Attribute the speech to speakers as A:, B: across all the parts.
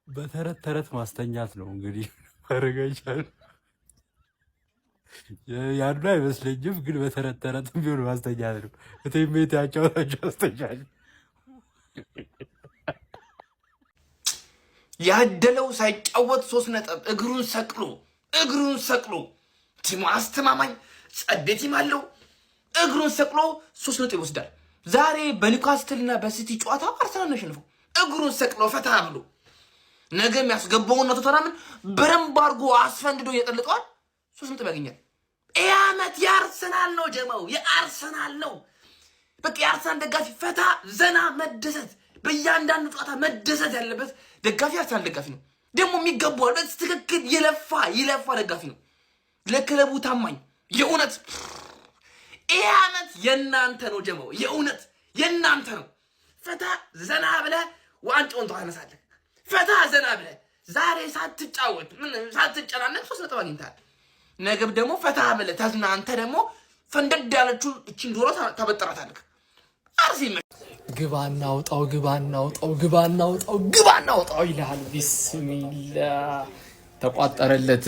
A: በተረት ተረት ማስተኛት ነው እንግዲህ ማረጋቻል ያሉ አይመስለኝም፣ ግን በተረት ተረት ቢሆን ማስተኛት ነው። እቴሜት ያጫወታቸው አስተኛል።
B: ያደለው ሳይጫወት 3 ነጥብ እግሩን ሰቅሎ ቲሙ አስተማማኝ ጸደቲም አለው። እግሩን ሰቅሎ 3 ነጥብ ይወስዳል። ዛሬ በኒውካስትልና በሲቲ ጨዋታ አርሰናል አሸንፈው እግሩን ሰቅሎ ፈታ ብሎ ነገ የሚያስገባውን ነው ቶተናምን በረምብ አድርጎ አስፈንድዶ እየጠልጠዋል። 3 ነጥብ ያገኛል። ይህ ዓመት የአርሰናል ነው ጀማው፣ የአርሰናል ነው። በቃ የአርሰናል ደጋፊ ፈታ ዘና መደሰት፣ በእያንዳንዱ ጨዋታ መደሰት ያለበት ደጋፊ አርሰናል ደጋፊ ነው። ደግሞ የሚገባዋል። በትክክል ይለፋ ደጋፊ ነው። ለክለቡ ታማኝ የእውነት ይህ ዓመት የእናንተ ነው ጀማው፣ የእውነት የእናንተ ነው። ፈታ ዘና ብለህ ዋንጫውን ታነሳለህ። ፈታ ዘና ብለህ ዛሬ ሳትጫወት ምን ሳትጨናነቅ 3 ነጥብ አግኝተሃል። ነገብ ደግሞ ፈታ ብለህ ተዝናንተ ደግሞ ፈንደድ ያለችው እቺን ዶሮ ታበጠራታለህ። አርሲ
C: ግባና አውጣው ይልሃል። ቢስሚላ ተቋጠረለት።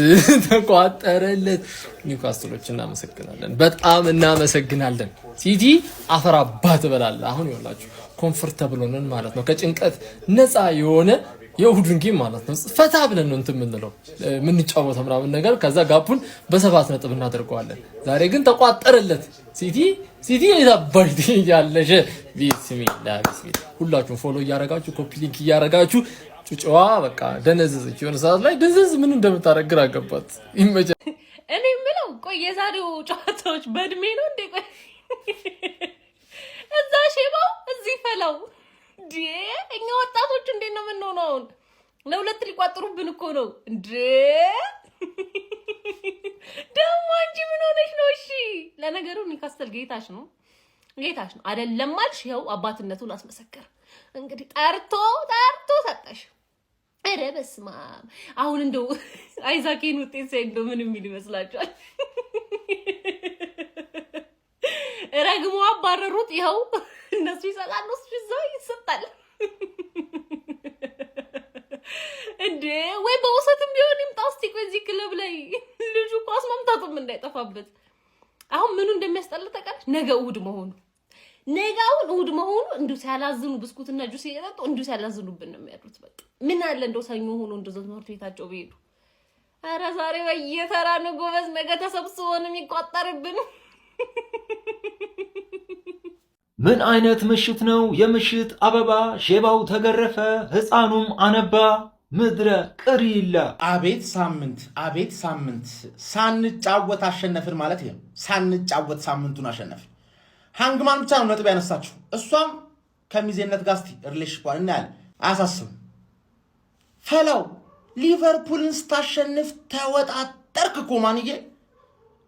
C: ኒውካስትሎች እናመሰግናለን፣ በጣም እናመሰግናለን። ሲቲ አፈር አባት ትበላለህ። አሁን ይኸውላችሁ ኮምፎርታብል ሆነን ማለት ነው፣ ከጭንቀት ነፃ የሆነ የእሁድን ጌም ማለት ነው ፈታ ብለን ነው እንትን የምንለው የምንጫወተው ምናምን ነገር፣ ከዛ ጋፑን በ7 ነጥብ እናደርገዋለን። ዛሬ ግን ተቋጠረለት። ሲቲ የታባሽ ያለሽ ቢስሚላ። ሁላችሁም ፎሎ እያረጋችሁ ኮፒ ሊንክ እያረጋችሁ ጩጫዋ በቃ ደነዘዘች። የሆነ ሰዓት ላይ ደንዘዝ ምን እንደምታረግ ግራ ገባት። ይመጀ
D: እኔ ምለው ቆይ የዛሬው ጨዋታዎች በእድሜ ነው እንዴ? ቆይ እዛ ሼባው እዚህ ፈላው እንዴ? እኛ ወጣቶች እንዴት ነው የምንሆነው? አሁን ለሁለት ሊቋጥሩብን እኮ ነው እንዴ? ደግሞ አንቺ ምን ሆነሽ ነው? እሺ ለነገሩ ኒውካስትል ጌታሽ ነው አይደለም አልሽ። ይኸው አባትነቱን አስመሰከረ። እንግዲህ ጠርቶ ሰጠሽ። ኧረ በስመ አብ። አሁን እንደው አይዛኬን ውጤት ሳይ እንደው ምን የሚል ይመስላችኋል? ረግሞ አባረሩት። ይኸው እነሱ ይሰጣሉ፣ እሱ ይሰጣል እንዴ? ወይ በውሰትም ቢሆን ይምጣ እስቲ። ቆይ እዚህ ክለብ ላይ ልጁ ኳስ መምታቱም እንዳይጠፋበት። አሁን ምኑ እንደሚያስጠላ ታውቃለች? ነገ እሑድ መሆኑ እንዲሁ ሲያላዝኑ ብስኩትና ጁስ እየጠጡ እንዲሁ ሲያላዝኑብን ነው የሚያድሩት። በቃ ምን አለ እንደው ሰኞ ሆኖ እንደው ትምህርት ቤታቸው ቢሄዱ። ኧረ ዛሬ በየተራ ነው ጎበዝ፣ ነገ ተሰብስቦ ነው የሚቋጠርብን።
E: ምን አይነት ምሽት ነው? የምሽት አበባ ሼባው ተገረፈ፣ ህፃኑም አነባ። ምድረ ቅሪላ
F: አቤት ሳምንት ሳንጫወት አሸነፍን ማለት ይሄ። ሳንጫወት ሳምንቱን አሸነፍን። ሃንግማን ብቻ ነው ነጥብ ያነሳችሁ። እሷም ከሚዜነት ጋር እስቲ ሪሌሽንሺፕ እናያለን። አያሳስብም። ፈላው ሊቨርፑልን ስታሸንፍ ተወጣጠርክ እኮ ማንዬ።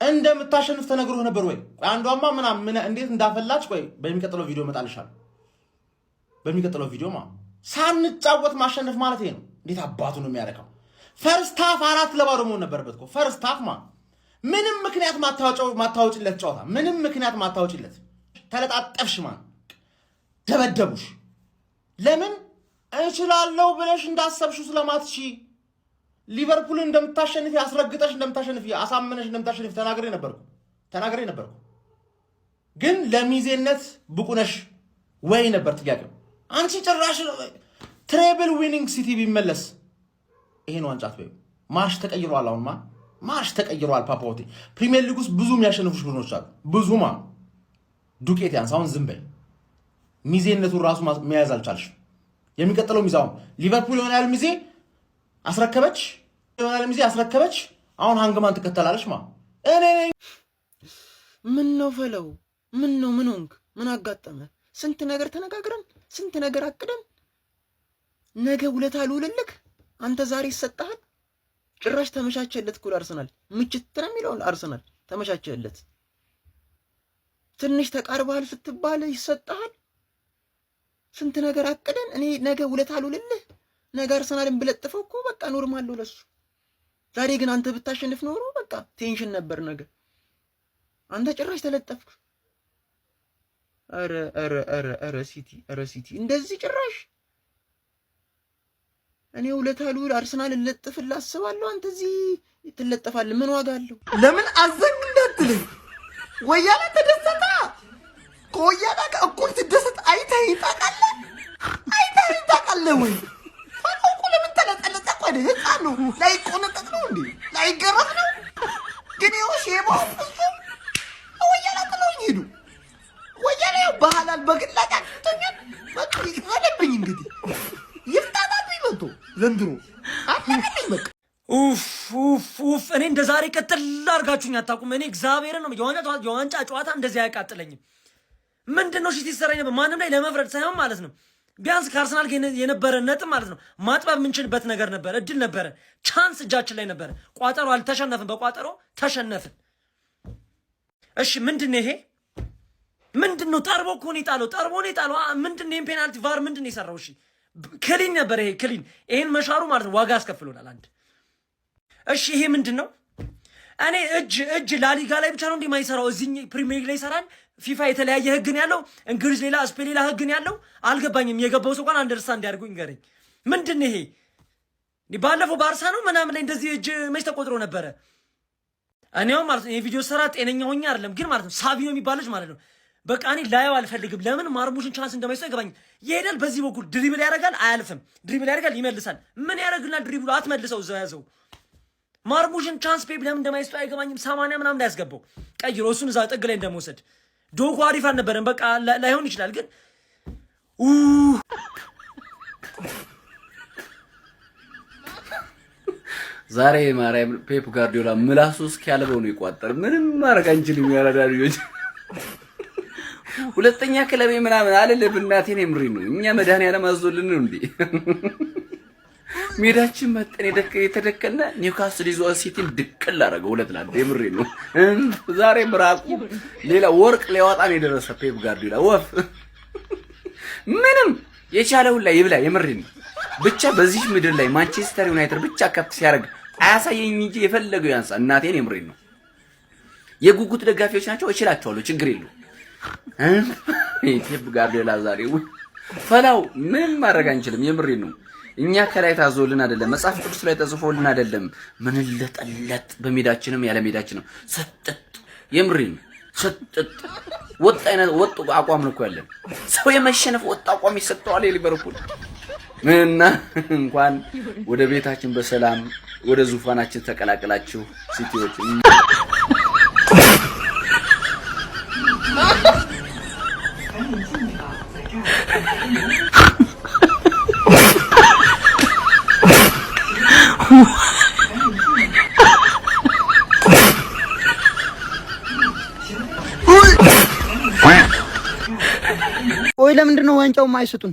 F: እንደምታሸንፍ ተነግሮህ ነበር ወይ? አንዷማ ምን እንዴት እንዳፈላች ቆይ በሚቀጥለው ቪዲዮ እመጣልሻለሁ። በሚቀጥለው ቪዲዮ ሳንጫወት ማሸነፍ ማለት ይሄ ነው። እንዴት አባቱ ነው የሚያረካው? ፈርስት ሃፍ 4-0 መሆን ነበረበት እኮ ፈርስት ሃፍ ምንም ምክንያት ማታወጪለት ጨዋታ፣ ምንም ምክንያት ማታወጪለት። ተለጣጠፍሽ ደበደቡሽ። ለምን እችላለሁ ብለሽ እንዳሰብሽው ስለማትሺ ሊቨርፑልን እንደምታሸንፊ አስረግጠሽ እንደምታሸንፊ አሳመነሽ እንደምታሸንፊ ተናግሬ ነበርኩ። ግን ለሚዜነት ብቁ ነሽ ወይ ነበር ጥያቄው። አንቺ ጭራሽ ትሬብል ዊኒንግ ሲቲ ቢመለስ ይሄን ዋንጫት ወይ ማርሽ ተቀይሯል። አሁን ማርሽ ተቀይሯል። ፓፓዎቴ ፕሪሚየር ሊግ ውስጥ ብዙ የሚያሸንፉሽ ቡድኖች አሉ። ብዙ ዱቄት ያንስ። አሁን ዝም በይ። ሚዜነቱን ራሱ መያዝ አልቻልሽም። የሚቀጥለው ሚዛው ሊቨርፑል ይሆናል ሚዜ አስረከበች። አሁን ሃንግማን ትከተላለች። እኔ
G: ምን ነው ፈለው? ምን ሆንክ? ምን አጋጠመ? ስንት ነገር ተነጋግረን ስንት ነገር አቅደን ነገ ውለታ ልውልልክ አንተ ዛሬ ይሰጣል። ጭራሽ ተመቻቸለት እኮ አርሰናል። ምችት ነው የሚለው አርሰናል ተመቻቸለት። ትንሽ ተቃርባል ስትባል ይሰጣል። ስንት ነገር አቅደን እኔ ነገ ውለታ ልውልልህ ነገ አርሰናልን ብለጥፈው እኮ በቃ ኖርማል ነው ለሱ። ዛሬ ግን አንተ ብታሸንፍ ኖሮ በቃ ቴንሽን ነበር ነገ። አንተ ጭራሽ ተለጠፍክ። ኧረ ሲቲ እንደዚህ ጭራሽ እኔ ውለታ ልውል አርሰናል ልለጥፍልህ አስባለሁ። አንተ እዚህ ትለጠፋለህ። ምን ዋጋ አለው?
F: ለምን አዘን እንዳትልኝ። ወያኔ ተደሰታ ከወያኔ ጋር እኩል ትደሰት። አይተህ ታውቃለህ ወይ? ፈቆቁ ለምን ተለጠለጠ? ቆይ ህፃን ነው ላይቆነጠጥ ነው እንዴ? ላይገረም ነው ግን ይኸው ሼባው ወያኔ ጥለውኝ ሄዱ። ወያኔ ባህላል በግላጭ አቅቶኛል። በቃ ይቀርብኝ እንግዲህ ይፍታታብኝ መጥቶ ዘንድሮ አታውቅልኝ በቃ
H: ኡፍ እኔ እንደ ዛሬ ቀጥል አድርጋችሁኝ አታውቁም። እኔ እግዚአብሔርን ነው የዋንጫ ጨዋታ እንደዚህ አያቃጥለኝም። ምንድነው ሽቲ ሰራኝ ነበር ማንም ላይ ለመፍረድ ሳይሆን ማለት ነው። ቢያንስ ከአርሰናል የነበረ ነጥብ ማለት ነው ማጥበብ የምንችልበት ነገር ነበር፣ እድል ነበረ፣ ቻንስ እጃችን ላይ ነበረ። ቋጠሮ አልተሸነፍን፣ በቋጠሮ ተሸነፍን። እሺ ምንድነው ይሄ? ምንድነው? ጠርቦ እኮ ነው የጣለው፣ ጠርቦ ነው የጣለው። ምንድነው ይሄን ፔናልቲ ቫር ምንድነው የሰራው? እሺ ክሊን ነበር ይሄ ክሊን። ይሄን መሻሩ ማለት ነው ዋጋ ያስከፍሎናል አንድ። እሺ ይሄ ምንድነው? እኔ እጅ ላሊጋ ላይ ብቻ ነው እንደማይሰራው እዚህ ፕሪሚየር ሊግ ላይ ይሰራል። ፊፋ የተለያየ ህግ ነው ያለው፣ እንግሊዝ ሌላ፣ ስፔን ሌላ ህግ ነው ያለው። አልገባኝም። የገባው ሰው እንኳን አንደርስታንድ ያድርጉኝ ንገረኝ። ምንድነው ይሄ? ባለፈው ባርሳ ነው ምናምን ላይ እንደዚህ እጅ መች ተቆጥሮ ነበረ? እኔው ማለት ነው የቪዲዮ ስራ ጤነኛ ሆኜ አይደለም ግን ማለት ነው ሳቪዮ የሚባል ልጅ ማለት ነው በቃ እኔ ላየው አልፈልግም። ለምን ማርሙሽን ቻንስ እንደማይሰጥ አይገባኝም። ይሄዳል በዚህ በኩል ድሪብል ያደርጋል፣ አያልፍም። ድሪብል ያደርጋል፣ ይመልሳል። ምን ያደርግልናል? ድሪብሉ አትመልሰው፣ እዛው ያዘው። ማርሙሽን ቻንስ ፔፕ ለምን እንደማይሰጥ አይገባኝም። 80 ምናምን ላይ ያስገባው ቀይሮ እሱን እዛ ጥግ ላይ እንደመውሰድ ዶኩ አሪፍ አልነበረም። በቃ ላይሆን ይችላል ግን
I: ዛሬ ማርያም ፔፕ ጋርዲዮላ ምላሱ እስኪያልበው ነው ይቋጠር። ምንም ማድረግ አንችልም። ያላዳሪዎች ሁለተኛ ክለቤ ምናምን አለለ በእናቴ ነው ምሪ ነው። እኛ መድኃኒዓለም አዞልን ነው እንዴ? ሜዳችን መጠን የተደከለ ኒውካስል ይዞ ሲቲን ድቅል አደረገው። ሁለት ለአንድ የምሪ ነው። ዛሬ ብራቁ ሌላ ወርቅ ሊያወጣ ነው የደረሰ ፔፕ ጋርዲዮላ ወፍ ምንም የቻለው ላይ ይብላ የምሪ ነው። ብቻ በዚህ ምድር ላይ ማንቸስተር ዩናይትድ ብቻ ከፍ ሲያደርግ አያሳየኝ እንጂ የፈለገው ያንሳ። እናቴን የምሪ ነው። የጉጉት ደጋፊዎች ናቸው፣ እችላቸዋለሁ፣ ችግር የለው። ፔፕ ጋርዲዮላ ዛሬ ፈላው ምንም ማድረግ አንችልም። የምሪ ነው። እኛ ከላይ ታዞልን አይደለም፣ መጽሐፍ ቅዱስ ላይ ተጽፎልን አይደለም። ምን ለጠለጥ በሜዳችንም ያለ ሜዳችንም ሰጥጥ የምሪን ሰጥጥ ወጥ አቋም ነው ያለን። ሰው የመሸነፍ ወጥ አቋም ይሰጠዋል የሊቨርፑል እና እንኳን ወደ ቤታችን በሰላም ወደ ዙፋናችን ተቀላቀላችሁ ሲቲዎች።
G: ቆይ ለምንድን ነው ዋንጫው የማይሰጡን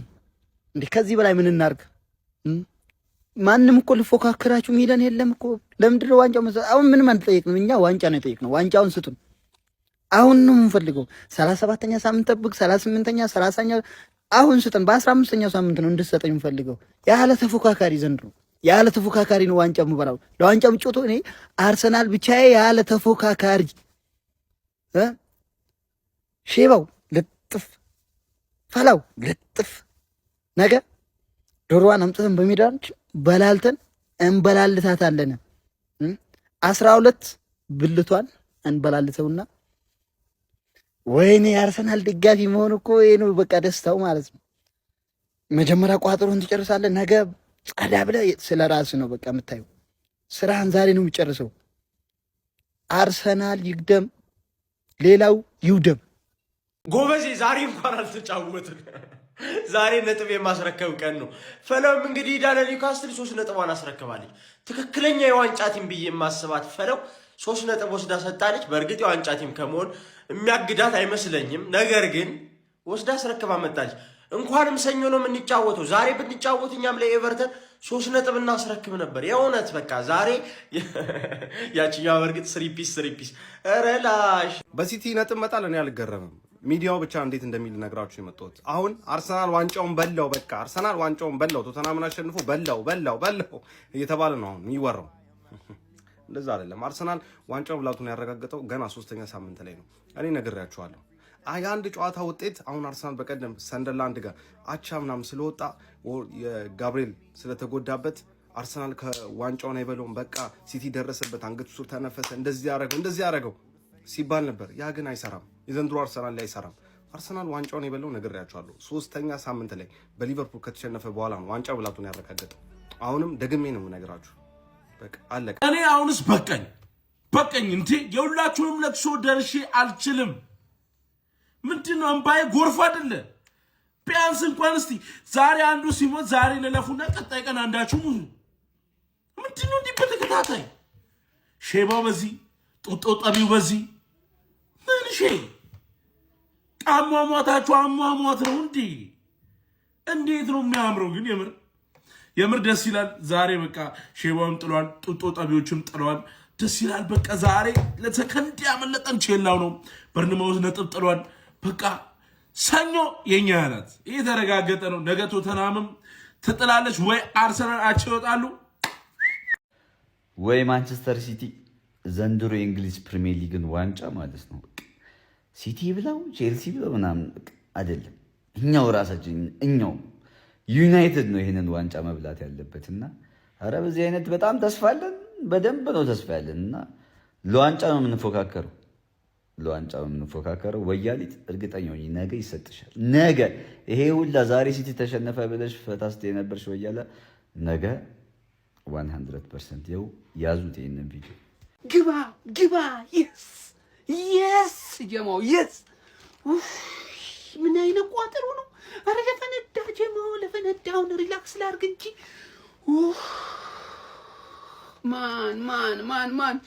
G: እንዴ? ከዚህ በላይ ምን እናርግ? ማንም እኮ ልፎካከራችሁ ሚለን የለም እኮ። ለምንድን ነው ዋንጫው መሰጠ? አሁን ምንም አንጠይቅንም እኛ ዋንጫ ነው የጠየቅነው። ዋንጫውን ስጡን አሁን ነው የምንፈልገው። 37ኛ ሳምንት ጠብቅ፣ 38ኛ፣ 30ኛ አሁን ስጠን። በ15ኛው ሳምንት ነው እንድትሰጠኝ የምፈልገው። ያለ ተፎካካሪ ዘንድሮ ያለ ተፎካካሪ ነው ዋንጫ የምበላው። ለዋንጫ ምጮቶ እኔ አርሰናል ብቻዬ ያለ ተፎካካሪ ሼባው ልጥፍ ፈላው ልጥፍ ነገ ዶሮዋን አምጥተን በሜዳች በላልተን እንበላልታታለን። 12 ብልቷን እንበላልተውና ወይኔ የአርሰናል ደጋፊ መሆን እኮ ይሄ ነው በቃ ደስታው ማለት ነው። መጀመሪያ ቋጥሮን ትጨርሳለህ። ነገ ጸዳ ብለህ ስለ ራስህ ነው በቃ የምታየው። ስራህን ዛሬ ነው የሚጨርሰው። አርሰናል ይግደም፣ ሌላው ይውደም።
A: ጎበዜ ዛሬ እንኳን አልተጫወትን። ዛሬ ነጥብ የማስረከብ ቀን ነው። ፈለውም እንግዲህ ዳለ ኒውካስትል 3 ነጥቧን አስረክባለች። ትክክለኛ የዋንጫ ቲም ብዬ የማስባት ፈለው 3 ነጥብ ወስዳ ሰጣለች። በእርግጥ የዋንጫ ቲም ከመሆን የሚያግዳት አይመስለኝም። ነገር ግን ወስዳ አስረክባ መጣለች። እንኳንም ሰኞ ነው የምንጫወተው። ዛሬ ብንጫወት እኛም ላይ ኤቨርተን 3 ነጥብ እናስረክብ ነበር። የእውነት በቃ ዛሬ ያቺኛው በእርግጥ ስሪፒስ ረላሽ
J: በሲቲ ነጥብ መጣል እኔ አልገረምም። ሚዲያው ብቻ እንዴት እንደሚል ነግራችሁ የመጣሁት አሁን አርሰናል ዋንጫውን በላው፣ በቃ አርሰናል ዋንጫውን በላው፣ ቶተናምን አሸንፎ በላው እየተባለ ነው አሁን የሚወራው። እንደዛ አይደለም። አርሰናል ዋንጫውን ብላቱን ያረጋገጠው ገና 3ኛ ሳምንት ላይ ነው። እኔ ነግሬያችኋለሁ። አንድ ጨዋታ ውጤት አሁን አርሰናል በቀደም ሰንደርላንድ ጋር አቻ ምናምን ስለወጣ የጋብሪኤል ስለተጎዳበት አርሰናል ከዋንጫውን አይበለውም፣ በቃ ሲቲ ደረሰበት፣ አንገቱ ስር ተነፈሰ፣ እንደዚህ ያደረገው ሲባል ነበር። ያ ግን አይሰራም። የዘንድሮ አርሰናል ላይ አይሰራም። አርሰናል ዋንጫውን የበለው ነግሬያቸዋለሁ። 3ኛ ሳምንት ላይ በሊቨርፑል ከተሸነፈ በኋላ ነው ዋንጫ ብላቱን ያረጋገጠው። አሁንም ደግሜ ነው የምነግራችሁ። በቃ አለቀ።
K: እኔ አሁንስ በቀኝ እንዴ! የሁላችሁንም ለቅሶ ደርሼ አልችልም። ምንድነው እንባዬ ጎርፍ አይደለ? ቢያንስ እንኳን እስቲ ዛሬ አንዱ ሲሞት ዛሬ ለለፉና ቀጣይ ቀን አንዳችሁ ሙቱ። ምንድነው እንዲህ በተከታታይ ሼባው በዚህ ጡጦ ጠቢው በዚህ ምን አሟሟታችሁ አሟሟት ነው እንዴ? እንዴት ነው የሚያምረው ግን የምር ደስ ይላል። ዛሬ በቃ ሼባውን ጥሏል፣ ጡጦ ጠቢዎችም ጥለዋል። ደስ ይላል። በቃ ዛሬ ለሰከንድ ያመለጠን ቼላው ነው። በርንማውዝ ነጥብ ጥሏል። በቃ ሰኞ የኛ ናት። ይሄ ተረጋገጠ ነው። ነገ ቶተንሃምም ትጥላለች ወይ አርሰናል አቻ ይወጣሉ
L: ወይ ማንቸስተር ሲቲ። ዘንድሮ የእንግሊዝ ፕሪሚየር ሊግን ዋንጫ ማለት ነው ሲቲ ብለው ቼልሲ ብለው ምናምን አይደለም፣ እኛው ራሳችን እኛው ዩናይትድ ነው ይሄንን ዋንጫ መብላት ያለበትና ኧረ በዚህ አይነት በጣም ተስፋ አለን። በደንብ ነው ተስፋ ያለን እና ለዋንጫ ነው የምንፎካከረው። ወያሊት እርግጠኛ ነኝ ነገ ይሰጥሻል። ነገ ይሄ ሁላ ዛሬ ሲቲ ተሸነፈ ብለሽ ፈታስተ የነበርሽ ወያላ ነገ 100% ይኸው ያዙት ይሄንን ቪዲዮ
B: ግባ የስ ጀማው የስ ምን አይነት ቋጠሮ ነው? አረ ለፈነዳ ጀማው ለፈነዳውን ሪላክስ ላርግ እንጂ ማን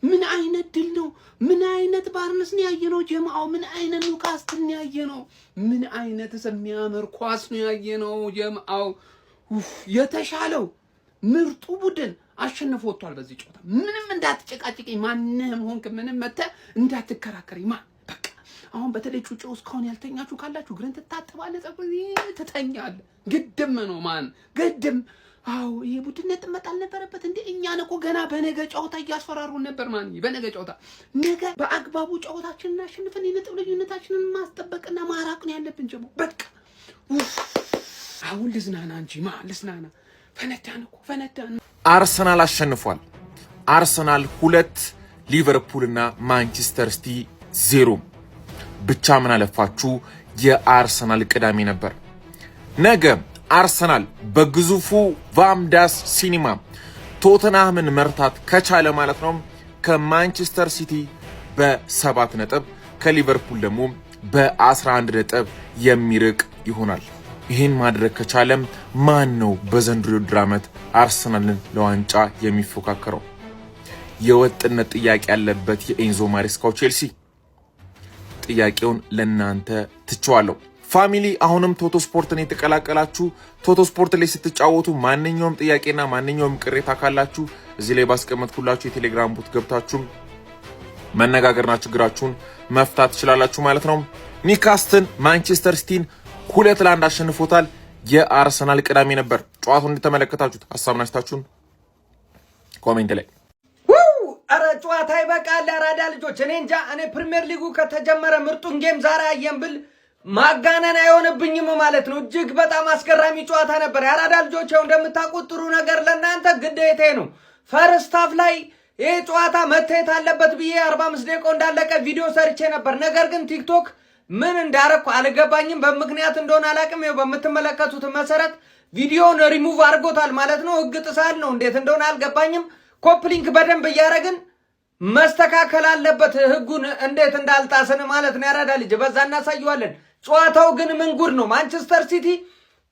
B: ምን አይነት ድል ነው? ምን አይነት ባርነስ ነው ያየነው ጀማው? ምን አይነት ኒውካስትል ነው ያየነው? ምን አይነት የሚያምር ኳስ ነው ያየነው ጀማው? የተሻለው ምርጡ ቡድን አሸንፎ ወጥቷል በዚህ ጨዋታ። ምንም እንዳትጨቃጭቀኝ፣ ማንንም ሆንክ ምንም መተህ እንዳትከራከረኝ። በቃ አሁን በተለይ ጩጬው እስካሁን ያልተኛችሁ ካላችሁ ግርን ትታጠባለህ፣ ጸጉር ትተኛለህ። ግድም ነው ግድም። አዎ ይሄ ቡድን ነጥብ መጣል ነበረበት እንዴ! እኛን እኮ ገና በነገ ጨዋታ እያስፈራሩን ነበር። በነገ ጨዋታ ነገ በአግባቡ ጨዋታችንን አሸንፈን የነጥብ ልዩነታችንን ማስጠበቅና ማራቅ ነው ያለብን ጀሞ። በቃ አሁን ልዝናና እንጂ ልዝናና። ፈነዳን።
M: አርሰናል አሸንፏል። አርሰናል 2 ሊቨርፑል እና ማንቸስተር ሲቲ 0። ብቻ ምን አለፋችሁ የአርሰናል ቅዳሜ ነበር። ነገ አርሰናል በግዙፉ ቫምዳስ ሲኒማ ቶተንሃምን መርታት ከቻለ ማለት ነው ከማንቸስተር ሲቲ በ7 ነጥብ ከሊቨርፑል ደግሞ በ11 ነጥብ የሚርቅ ይሆናል። ይህን ማድረግ ከቻለም ማን ነው በዘንድሮ የውድድር ዓመት አርሰናልን ለዋንጫ የሚፎካከረው? የወጥነት ጥያቄ ያለበት የኤንዞ ማሬስካው ቼልሲ። ጥያቄውን ለናንተ ትቼዋለሁ። ፋሚሊ አሁንም ቶቶ ስፖርትን የተቀላቀላችሁ ቶቶ ስፖርት ላይ ስትጫወቱ ማንኛውም ጥያቄና ማንኛውም ቅሬታ ካላችሁ እዚህ ላይ ባስቀመጥኩላችሁ የቴሌግራም ቡት ገብታችሁ መነጋገርና ችግራችሁን መፍታት ትችላላችሁ ማለት ነው። ኒውካስትል ማንቸስተር ሲቲን 2-1 አሸንፎታል። የአርሰናል ቅዳሜ ነበር። ጨዋታውን እንደተመለከታችሁት ሀሳብና አስተያየታችሁን ኮሜንት ላይ
H: አረ ጨዋታ ይበቃል። አራዳ ልጆች እኔ እንጃ። እኔ ፕሪሚየር ሊጉ ከተጀመረ ምርጡን ጌም ዛሬ አየን ብል ማጋነን አይሆንብኝም ማለት ነው። እጅግ በጣም አስገራሚ ጨዋታ ነበር። የአራዳ ልጆች ያው እንደምታውቁት ጥሩ ነገር ለእናንተ ግዴታዬ ነው። ፈርስት ሃፍ ላይ ይሄ ጨዋታ መታየት አለበት ብዬ 45 ደቂቃ እንዳለቀ ቪዲዮ ሰርቼ ነበር። ነገር ግን ቲክቶክ ምን እንዳረኩ አልገባኝም። በምክንያት እንደሆነ አላቅም። ይኸው በምትመለከቱት መሰረት ቪዲዮውን ሪሙቭ አድርጎታል ማለት ነው። ህግ ጥሳል ነው እንዴት እንደሆነ አልገባኝም። ኮፕሊንክ በደንብ እያደረግን መስተካከል አለበት ህጉን እንዴት እንዳልጣስን ማለት ነው። ያራዳ ልጅ በዛ እናሳየዋለን። ጨዋታው ግን ምን ጉድ ነው! ማንቸስተር ሲቲ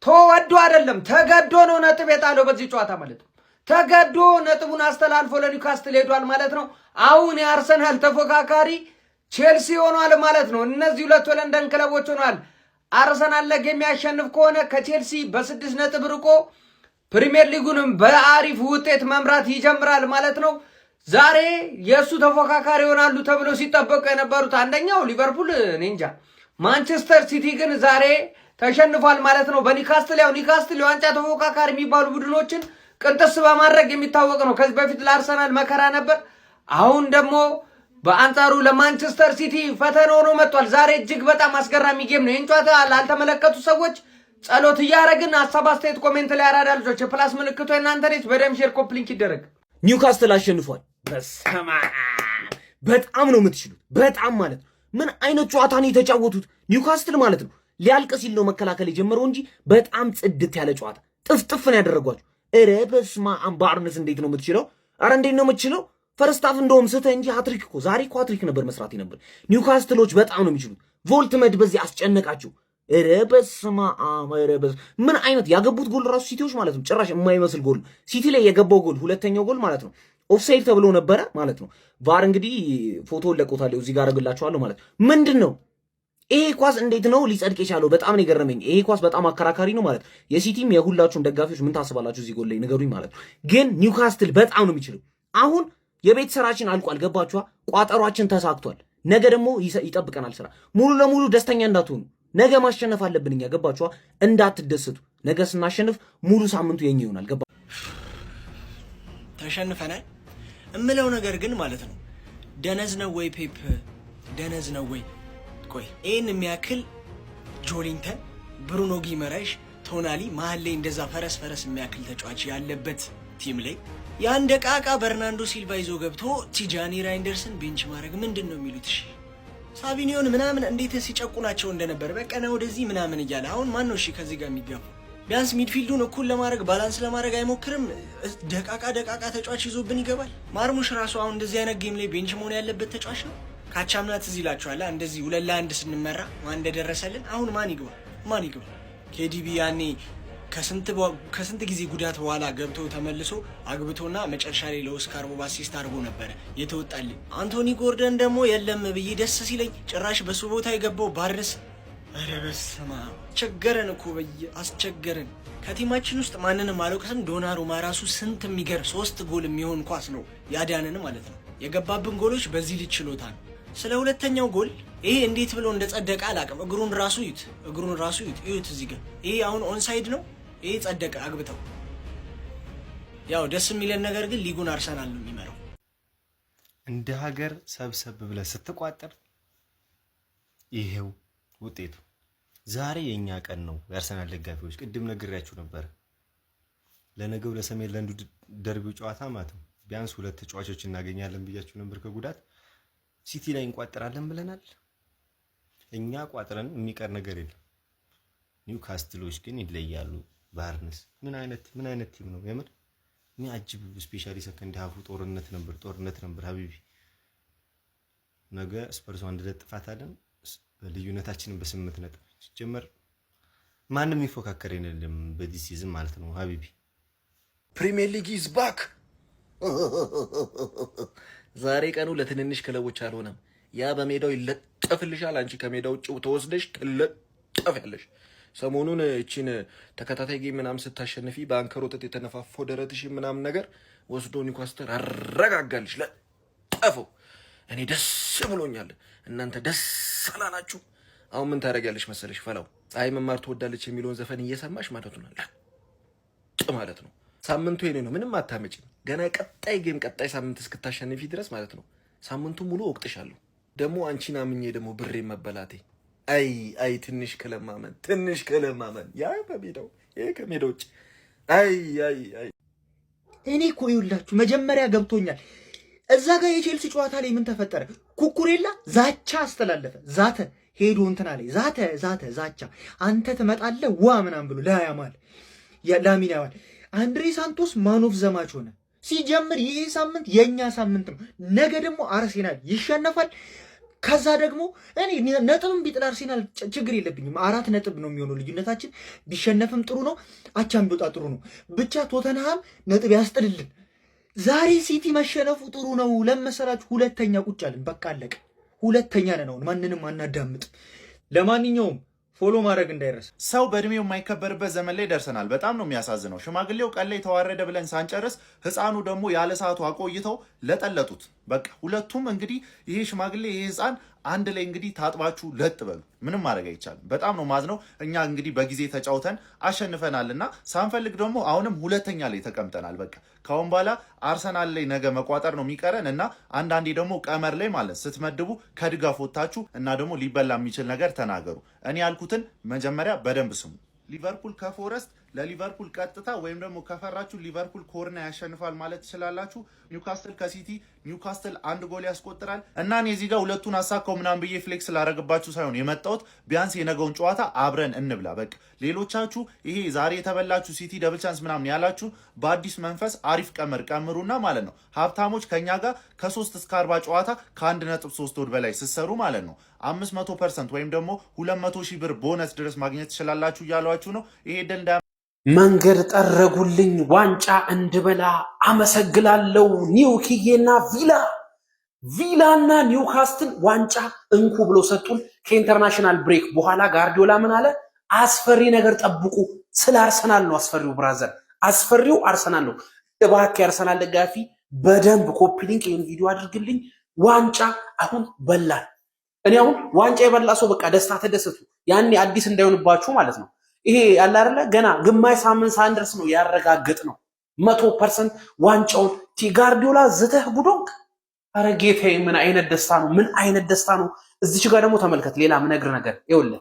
H: ተወዶ አይደለም ተገዶ ነው ነጥብ የጣለው በዚህ ጨዋታ ማለት ነው። ተገዶ ነጥቡን አስተላልፎ ለኒውካስትል ሄዷል ማለት ነው። አሁን የአርሰናል ተፎካካሪ ቼልሲ ሆኗል ማለት ነው። እነዚህ ሁለት ለንደን ክለቦች ሆኗል። አርሰናል ለግ የሚያሸንፍ ከሆነ ከቼልሲ በ6 ነጥብ ርቆ ፕሪሚየር ሊጉንም በአሪፍ ውጤት መምራት ይጀምራል ማለት ነው። ዛሬ የእሱ ተፎካካሪ ይሆናሉ ተብለው ሲጠበቁ የነበሩት አንደኛው ሊቨርፑል እንጃ፣ ማንቸስተር ሲቲ ግን ዛሬ ተሸንፏል ማለት ነው በኒውካስትል። ያው ኒውካስትል የዋንጫ ተፎካካሪ የሚባሉ ቡድኖችን ቅንጥስ በማድረግ የሚታወቅ ነው። ከዚህ በፊት ለአርሰናል መከራ ነበር። አሁን ደግሞ
N: በአንጻሩ ለማንቸስተር ሲቲ ፈተና ሆኖ መጥቷል። ዛሬ እጅግ በጣም አስገራሚ ጌም ነው። ይህን ጨዋታ ላልተመለከቱ ሰዎች ጸሎት እያደረግን ሀሳብ አስተያየት ኮሜንት ላይ አራዳ ልጆች የፕላስ ምልክቷ እናንተ ነች። በደም ሼር ኮፕሊንክ ይደረግ።
H: ኒውካስትል አሸንፏል። በስመ አብ በጣም ነው የምትችሉት። በጣም ማለት ነው። ምን አይነት ጨዋታ ነው የተጫወቱት? ኒውካስትል ማለት ነው ሊያልቅ ሲል ነው መከላከል የጀመረው እንጂ በጣም ጽድት ያለ ጨዋታ ጥፍጥፍ ነው ያደረጓቸው። ኧረ በስመ አብ ባርነስ እንዴት ነው የምትችለው? አረ እንዴት ነው የምትችለው? ፈርስታፍ እንደውም ስተህ እንጂ ሃትሪክ እኮ ዛሬ እኮ ሃትሪክ ነበር መስራት ነበር። ኒውካስትሎች በጣም ነው የሚችሉት። ቮልት መድ በዚህ አስጨነቃቸው። ኧረ በስመ አብ ኧረ ምን አይነት ያገቡት ጎል ራሱ ሲቲዎች ማለት ነው ጭራሽ የማይመስል ጎል ሲቲ ላይ የገባው ጎል ሁለተኛው ጎል ማለት ነው ኦፍሳይድ ተብሎ ነበረ ማለት ነው። ቫር እንግዲህ ፎቶ ለቆታለሁ እዚህ ጋር አረግላችኋለሁ ማለት ነው። ምንድነው ይሄ ኳስ እንዴት ነው ሊጸድቅ የቻለው? በጣም ነው የገረመኝ። ይሄ ኳስ በጣም አከራካሪ ነው ማለት የሲቲም የሁላችሁም ደጋፊዎች ምን ታስባላችሁ እዚህ ጎል ላይ ንገሩኝ ማለት ነው። ግን ኒውካስትል በጣም ነው የሚችለው። አሁን የቤት ስራችን አልቋል። ገባችኋ? ቋጠሯችን ተሳክቷል። ነገ ደግሞ ይጠብቀናል ስራ። ሙሉ ለሙሉ ደስተኛ እንዳትሆኑ። ነገ ማሸነፍ አለብን እኛ። ገባችኋ? እንዳትደሰቱ። ነገ ስናሸንፍ ሙሉ ሳምንቱ የኛ ይሆናል። ገባ ተሸንፈናል እምለው ነገር ግን ማለት ነው ደነዝ ነው ወይ ፔፕ ደነዝ ነው ወይ? ቆይ ይህን የሚያክል ጆሊንተን፣ ብሩኖ ጊመራሽ፣ ቶናሊ መሀል ላይ እንደዛ ፈረስ የሚያክል ተጫዋች ያለበት ቲም ላይ ያን ደቃቃ በርናንዶ ሲልቫ ይዞ ገብቶ ቲጃኒ ራይንደርስን ቤንች ማድረግ ምንድን ነው የሚሉት? እሺ ሳቪኒዮን ምናምን እንዴት ሲጨቁናቸው እንደነበር በቀና ወደዚህ ምናምን እያለ አሁን ማን ነው እሺ ከዚህ ጋር የሚገቡ? ቢያንስ ሚድፊልዱን እኩል ለማድረግ ባላንስ ለማድረግ አይሞክርም? ደቃቃ ተጫዋች ይዞብን ይገባል። ማርሙሽ ራሱ አሁን እንደዚህ አይነት ጌም ላይ ቤንች መሆን ያለበት ተጫዋች ነው። ካቻምናት እዚህ ይላችኋል እንደዚህ 2-1 ስንመራ ማን እንደደረሰልን። አሁን ማን ይግባ? ኬዲቢ ያኔ ከስንት ጊዜ ጉዳት በኋላ ገብቶ ተመልሶ አግብቶና መጨረሻ ላይ ለኦስካር ቦብ አሲስት አድርጎ ነበረ የተወጣልኝ። አንቶኒ ጎርደን ደግሞ የለም ብዬ ደስ ሲለኝ ጭራሽ በሱ ቦታ የገባው ባርነስ። ኧረ በስመ አብ አስቸገረን እኮ አስቸገረን። ከቲማችን ውስጥ ማንንም አልወቅስም። ዶናሩማ ራሱ ስንት የሚገርም 3 ጎል የሚሆን ኳስ ነው ያዳንን ማለት ነው። የገባብን ጎሎች በዚህ ልጅ ችሎታ ነው። ስለ ሁለተኛው ጎል ይሄ እንዴት ብሎ እንደጸደቀ አላውቅም። እግሩን ራሱ እዩት እዚህ ጋር ይሄ አሁን ኦንሳይድ ነው። ይሄ ጸደቀ አግብተው። ያው ደስ የሚለን ነገር ግን ሊጉን አርሰናል ነው የሚመራው።
J: እንደ ሀገር ሰብሰብ ብለህ ስትቋጠር ይሄው ውጤቱ። ዛሬ የኛ ቀን ነው የአርሰናል ደጋፊዎች። ቅድም ነግሬያችሁ ነበር። ለነገው ለሰሜን ለንዱ ደርቢው ጨዋታ ማለት ነው ቢያንስ 2 ተጫዋቾች እናገኛለን ብያችሁ ነበር ከጉዳት። ሲቲ ላይ እንቋጥራለን ብለናል። እኛ ቋጥረን የሚቀር ነገር የለም። ኒውካስትሎች ግን ይለያሉ። ባርነስ ምን አይነት ቲም ነው የምር የሚያጅብ። ስፔሻሊ ሰከንድ ሃፉ ጦርነት ነበር ሀቢቢ። ነገ ስፐርስ 1 ጥፋት አለን። በልዩነታችንን በ8 ነጥብ ሲጀመር ማንም የሚፎካከር የለም በዚህ ሲዝን ማለት ነው ሀቢቢ።
O: ፕሪሚየር ሊግ ኢዝ ባክ። ዛሬ ቀኑ ለትንንሽ ክለቦች አልሆነም። ያ በሜዳው ይለጠፍልሻል። አንቺ ከሜዳው ውጭ ተወስደሽ ትለጠፊያለሽ። ሰሞኑን እቺን ተከታታይ ጌም ምናምን ስታሸንፊ በአንከር ወተት የተነፋፈው ደረትሽ ምናምን ነገር ወስዶ ኒውካስትል አረጋጋልሽ ለጠፈው። እኔ ደስ ብሎኛል። እናንተ ደስ አላላችሁ? አሁን ምን ታደርጊያለሽ መሰለሽ ፈላው ፀሐይ መማር ትወዳለች የሚለውን ዘፈን እየሰማሽ ማለት ነው ማለት ነው። ሳምንቱ የኔ ነው። ምንም አታመጭም። ገና ቀጣይ ጌም ቀጣይ ሳምንት እስክታሸንፊ ድረስ ማለት ነው ሳምንቱ ሙሉ ወቅጥሻለሁ። ደግሞ አንቺን አምኜ ደግሞ ብሬ መበላቴ አይ ትንሽ ከለማመን ያ በሜዳው ይሄ ከሜዳው ውጭ አይ
G: እኔ እኮ ይኸውላችሁ መጀመሪያ ገብቶኛል። እዛ ጋር የቼልሲ ጨዋታ ላይ ምን ተፈጠረ? ኩኩሬላ ዛቻ አስተላለፈ። ዛተ ሄዶ እንትና ላይ ዛቻ አንተ ትመጣለህ ዋ ምናምን ብሎ ላሚን ያማል አንድሬ ሳንቶስ ማን ኦፍ ዘ ማች ሆነ። ሲጀምር ይሄ ሳምንት የኛ ሳምንት ነው። ነገ ደግሞ አርሴናል ይሸነፋል። ከዛ ደግሞ እኔ ነጥብም ቢጥል አርሴናል ችግር የለብኝም። 4 ነጥብ ነው የሚሆነው ልዩነታችን። ቢሸነፍም ጥሩ ነው፣ አቻም ቢወጣ ጥሩ ነው። ብቻ ቶተንሃም ነጥብ ያስጥልልን። ዛሬ ሲቲ መሸነፉ ጥሩ ነው። ለመሰላችሁ 2ኛ ቁጭ አለን። በቃ አለቀ። 2ኛ ነን አሁን። ማንንም አናዳምጥ። ለማንኛውም ፎሎ ማድረግ እንዳይረሳ።
F: ሰው በእድሜው የማይከበርበት ዘመን ላይ ደርሰናል። በጣም ነው የሚያሳዝነው። ሽማግሌው ቀን ላይ ተዋረደ ብለን ሳንጨርስ ህፃኑ ደግሞ ያለ ሰዓቱ አቆይተው ለጠለጡት። በቃ ሁለቱም እንግዲህ ይሄ ሽማግሌ ይሄ ህፃን
P: አንድ ላይ እንግዲህ ታጥባችሁ ለጥ በሉ። ምንም ማድረግ አይቻልም። በጣም ነው ማዝነው። እኛ እንግዲህ በጊዜ ተጫውተን አሸንፈናልና ሳንፈልግ ደግሞ አሁንም ሁለተኛ ላይ ተቀምጠናል። በቃ ካሁን በኋላ አርሰናል ላይ ነገ መቋጠር ነው የሚቀረን እና አንዳንዴ ደግሞ ቀመር ላይ ማለት ስትመድቡ ከድጋፍ ወጣችሁ እና ደግሞ ሊበላ የሚችል ነገር ተናገሩ። እኔ ያልኩትን መጀመሪያ በደንብ ስሙ። ሊቨርፑል ከፎረስት ለሊቨርፑል ቀጥታ ወይም ደግሞ ከፈራችሁ ሊቨርፑል ኮርና ያሸንፋል ማለት ትችላላችሁ። ኒውካስትል ከሲቲ ኒውካስትል 1 ጎል ያስቆጥራል እና እኔ እዚህ ጋር ሁለቱን አሳካው ምናምን ብዬ ፍሌክስ ላደርግባችሁ ሳይሆን የመጣሁት ቢያንስ የነገውን ጨዋታ አብረን እንብላ። በቃ ሌሎቻችሁ ይሄ ዛሬ የተበላችሁ ሲቲ ደብል ቻንስ ምናምን ያላችሁ በአዲስ መንፈስ አሪፍ ቀመር ቀምሩና ማለት ነው። ሀብታሞች ከኛ ጋር ከ3 እስከ 40 ጨዋታ ከ1.3 ወር በላይ ስትሰሩ ማለት ነው 500% ወይም ደግሞ 200 ሺህ ብር ቦነስ ድረስ ማግኘት ትችላላችሁ እያሏችሁ ነው። ይሄ ደንዳ
Q: መንገድ ጠረጉልኝ ዋንጫ እንድበላ አመሰግናለሁ። ኒውኪዬና ቪላና ኒውካስትል ዋንጫ እንኩ ብሎ ሰጡን። ከኢንተርናሽናል ብሬክ በኋላ ጋርዲዮላ ምን አለ? አስፈሪ ነገር ጠብቁ። ስለ አርሰናል ነው አስፈሪው፣ ብራዘር አስፈሪው አርሰናል ነው። እባክህ የአርሰናል ደጋፊ በደንብ ኮፒ ሊንክ ይሄን ቪዲዮ አድርግልኝ። ዋንጫ አሁን በላል። እኔ አሁን ዋንጫ የበላ ሰው በቃ ደስታ ተደሰቱ። ያኔ አዲስ እንዳይሆንባችሁ ማለት ነው። ይሄ ያለ አይደለ ገና ግማሽ ሳምንት ሳንደርስ ነው ያረጋግጥ ነው 100% ዋንጫውን ጋርዲዮላ ዝተህ ጉዶንክ። አረ ጌታዬ ምን አይነት ደስታ ነው! ምን አይነት ደስታ ነው! እዚች ጋር ደግሞ ተመልከት። ሌላ ምነግር ነገር ይኸውልህ፣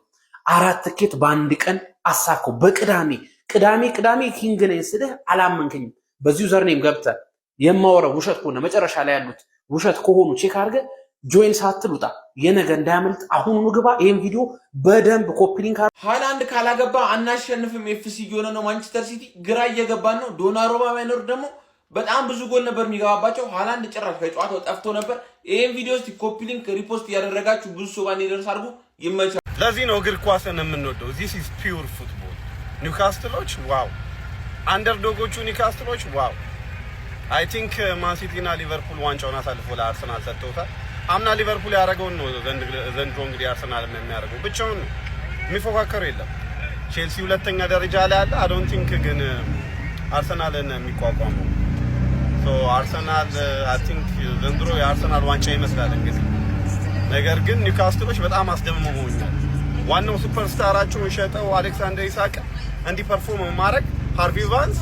Q: 4 ትኬት በአንድ ቀን አሳከው በቅዳሜ ኪንግ ነኝ ስልህ አላመንከኝም። በዚሁ ዘርኔም ገብተህ የማወራው ውሸት ከሆነ መጨረሻ ላይ ያሉት ውሸት ከሆኑ ቼክ አድርገህ ጆይን ሳትል ውጣ። የነገ እንዳያመልጥ አሁኑኑ ግባ። ይሄን ቪዲዮ በደንብ ኮፒ ሊንክ
F: ሃላንድ ካላገባ አናሸንፍም። ኤፍሲ እየሆነ ነው። ማንቸስተር ሲቲ ግራ እየገባን ነው። ዶናሩማ ባይኖር ደግሞ በጣም ብዙ ጎል ነበር የሚገባባቸው። ሃላንድ ጭራሽ ከጨዋታው ጠፍቶ ነበር። ይሄን ቪዲዮ እስቲ ኮፒ ሊንክ ሪፖስት እያደረጋችሁ ብዙ ሰው ጋር ይደርስ አድርጉ። ይመቻል።
J: ለዚህ ነው እግር ኳስን የምንወደው። ዚስ ኢዝ ፒውር ፉትቦል። ኒውካስትሎች ዋው፣ አንደርዶጎቹ ኒውካስትሎች ዋው። አይ ቲንክ ማንሲቲ እና ሊቨርፑል ዋንጫውን አሳልፎ ለአርሰናል ሰጥተውታል። አምና ሊቨርፑል ያደረገውን ነው ዘንድሮ እንግዲህ አርሰናል የሚያደርገው። ብቻውን ነው የሚፎካከረው የለም። ቼልሲ ሁለተኛ ደረጃ ላይ አለ። አይ ዶንት ቲንክ ግን አርሰናልን የሚቋቋመው አርሰናል አይ ቲንክ ዘንድሮ የአርሰናል ዋንጫ ይመስላል እንግዲህ። ነገር ግን ኒውካስትሎች በጣም አስደምመውኛል። ዋናው ሱፐርስታራቸው የሸጠው አሌክሳንደር ኢሳቅ እንዲፐርፎርም ማድረግ ሃርቪ ቫንስ